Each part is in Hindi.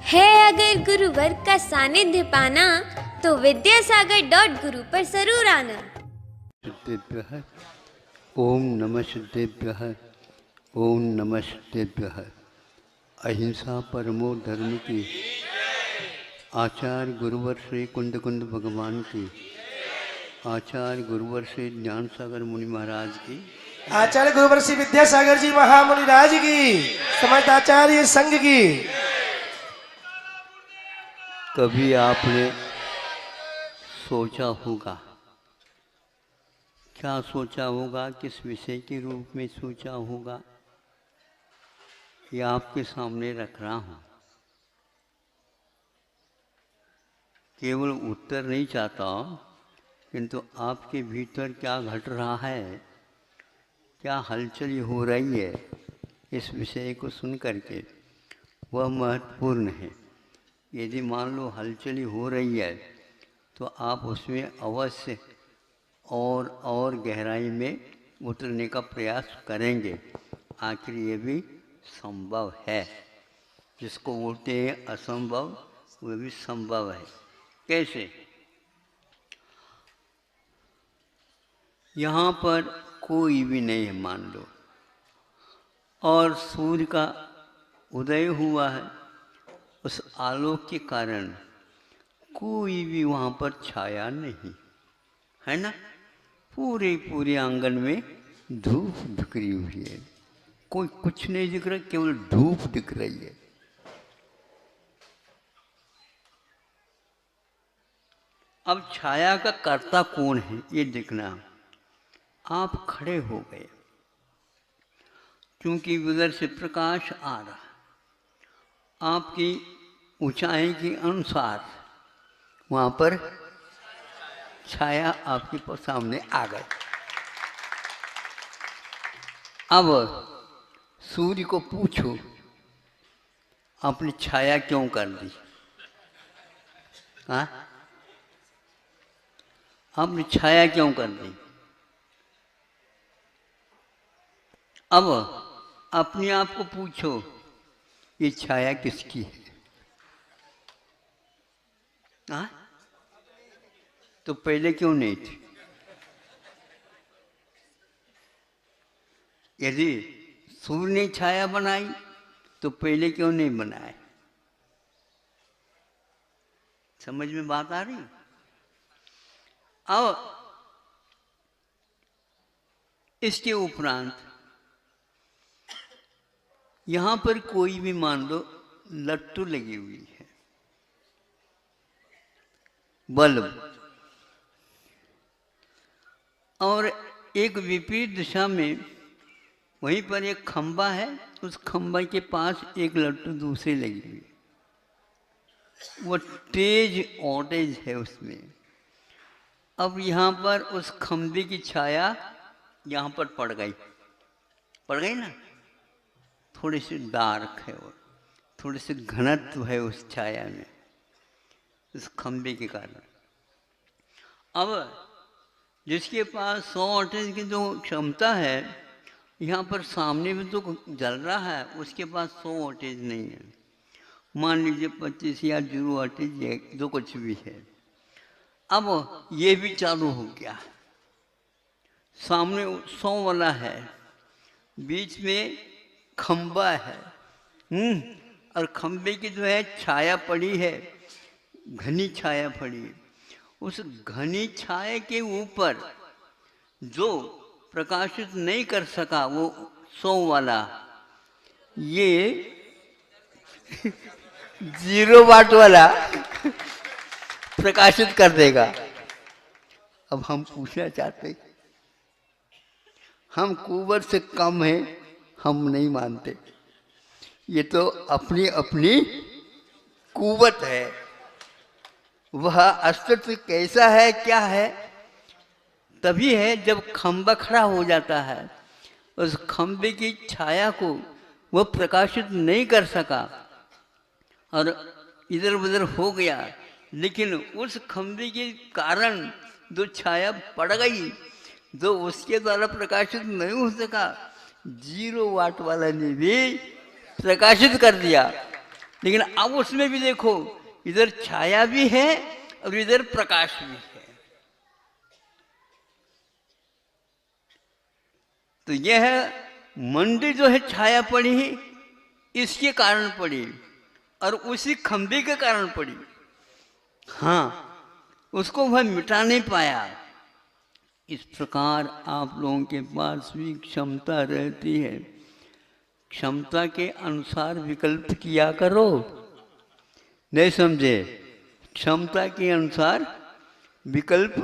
है अगर गुरुवर का सानिध्य पाना तो विद्यासागर.गुरु पर जरूर आना। सिद्धेभ्यः ओम नमः सिद्धेभ्यः ओम नमः सिद्धेभ्यः। अहिंसा परमो धर्म की, आचार्य गुरुवर श्री कुंद कुंद भगवान की, आचार्य गुरुवर श्री ज्ञान सागर मुनि महाराज की, आचार्य गुरुवर श्री विद्यासागर जी महामुनि राज की, समस्त आचार्य संघ की। कभी आपने सोचा होगा, क्या सोचा होगा, किस विषय के रूप में सोचा होगा, ये आपके सामने रख रहा हूँ। केवल उत्तर नहीं चाहता, किंतु आपके भीतर क्या घट रहा है, क्या हलचल हो रही है, इस विषय को सुन करके वह महत्वपूर्ण है। यदि मान लो हलचल हो रही है तो आप उसमें अवश्य और गहराई में उतरने का प्रयास करेंगे। आखिर ये भी संभव है, जिसको बोलते हैं असंभव वह भी संभव है। कैसे? यहाँ पर कोई भी नहीं है मान लो, और सूर्य का उदय हुआ है, उस आलोक के कारण कोई भी वहाँ पर छाया नहीं है ना। पूरे आंगन में धूप बिखरी हुई है, कोई कुछ नहीं दिख रहा, केवल धूप दिख रही है। अब छाया का कर्ता कौन है ये देखना। आप खड़े हो गए क्योंकि उधर से प्रकाश आ रहा, आपकी ऊंचाई के अनुसार वहाँ पर छाया आपके सामने आ गई। अब सूर्य को पूछो आपने छाया क्यों कर दी? हाँ, आपने छाया क्यों कर दी? अब अपने आप को पूछो ये छाया किसकी है? हाँ, तो पहले क्यों नहीं थी? यदि सूर्य ने छाया बनाई तो पहले क्यों नहीं बनाए? समझ में बात आ रही? अब इसके उपरांत यहाँ पर कोई भी मान लो लट्टू लगी हुई है, बल्ब, और एक विपरीत दिशा में वहीं पर एक खंबा है, उस खंबे के पास एक लट्टू दूसरी लगी हुई है, वो तेज वोल्टेज है उसमें। अब यहाँ पर उस खंबे की छाया यहाँ पर पड़ गई ना, थोड़ी सी डार्क है और थोड़ी सी घनत्व है उस छाया में, उस खंबे के कारण। अब जिसके पास 100 वोल्टेज की जो क्षमता है, यहाँ पर सामने में तो जल रहा है, उसके पास 100 वोल्टेज नहीं है, मान लीजिए 25 या 0 वोल्टेज जो कुछ भी है। अब ये भी चालू हो गया, सामने 100 वाला है, बीच में खंबा है, और खंबे की जो है छाया पड़ी है, घनी छाया पड़ी है। उस घनी छाया के ऊपर जो प्रकाशित नहीं कर सका वो 100 वाला, ये 0 वाट वाला प्रकाशित कर देगा। अब हम पूछना चाहते, हम कुंवर से कम हैं, हम नहीं मानते, ये तो अपनी अपनी कुव्वत है। वह अस्तित्व कैसा है, क्या है, तभी है जब खंबा खड़ा हो जाता है, उस खंबे की छाया को वह प्रकाशित नहीं कर सका और इधर उधर हो गया, लेकिन उस खंबे के कारण जो छाया पड़ गई, जो उसके द्वारा प्रकाशित नहीं हो सका, 0 वाट वाला ने भी प्रकाशित कर दिया। लेकिन अब उसमें भी देखो, इधर छाया भी है और इधर प्रकाश भी है। तो यह मंडी जो है छाया पड़ी है, इसके कारण पड़ी और उसी खंभे के कारण पड़ी। हाँ, उसको वह मिटा नहीं पाया। इस प्रकार आप लोगों के पास भी क्षमता रहती है, क्षमता के अनुसार विकल्प किया करो। नहीं समझे? क्षमता के अनुसार विकल्प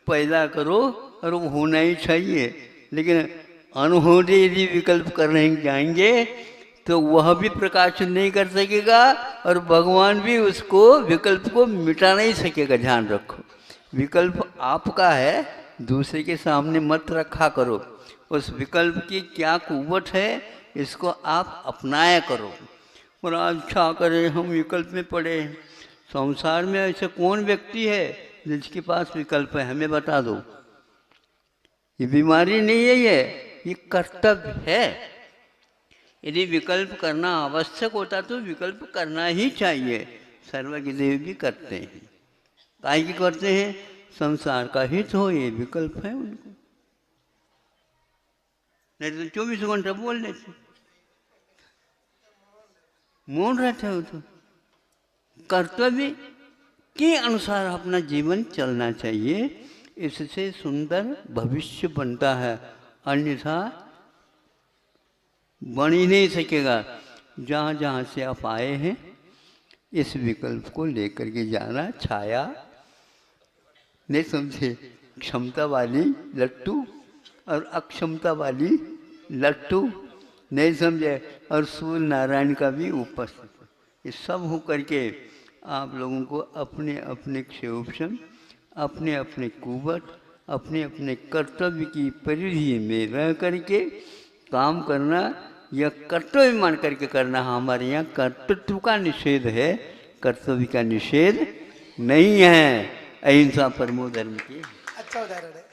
पैदा करो और वो होना ही चाहिए। लेकिन अनहोनी यदि विकल्प करने जाएंगे तो वह भी प्रकाश नहीं कर सकेगा और भगवान भी उसको विकल्प को मिटा नहीं सकेगा। ध्यान रखो, विकल्प आपका है, दूसरे के सामने मत रखा करो। उस विकल्प की क्या कुव्वत है, इसको आप अपनाया करो। और अच्छा करें हम विकल्प में पड़े। संसार में ऐसे कौन व्यक्ति है जिसके पास विकल्प है? हमें बता दो। ये बीमारी नहीं है, ये कर्तव्य है। यदि विकल्प करना आवश्यक होता तो विकल्प करना ही चाहिए। सर्वज्ञ देव भी करते हैं। काहे की करते हैं? संसार का हित हो, ये विकल्प है उनको। नहीं तो 24 घंटा बोल लेते, मौन रहते हो। तो कर्तव्य के अनुसार अपना जीवन चलना चाहिए, इससे सुंदर भविष्य बनता है, अन्यथा बन ही नहीं सकेगा। जहाँ जहाँ से आप आए हैं इस विकल्प को लेकर के जाना। छाया नहीं समझे? क्षमता वाली लट्टू और अक्षमता वाली लट्टू नहीं समझे? और सूर्य नारायण का भी उपस्थित। ये सब हो करके आप लोगों को अपने अपने क्षेत्रम, अपने अपने कुवत, अपने अपने कर्तव्य की परिधि में रह करके काम करना, यह कर्तव्य मान करके करना। हमारे यहाँ कर्तृत्व का निषेध है, कर्तव्य का निषेध नहीं है। अहिंसा परमो धर्म की अच्छा उदाहरण है।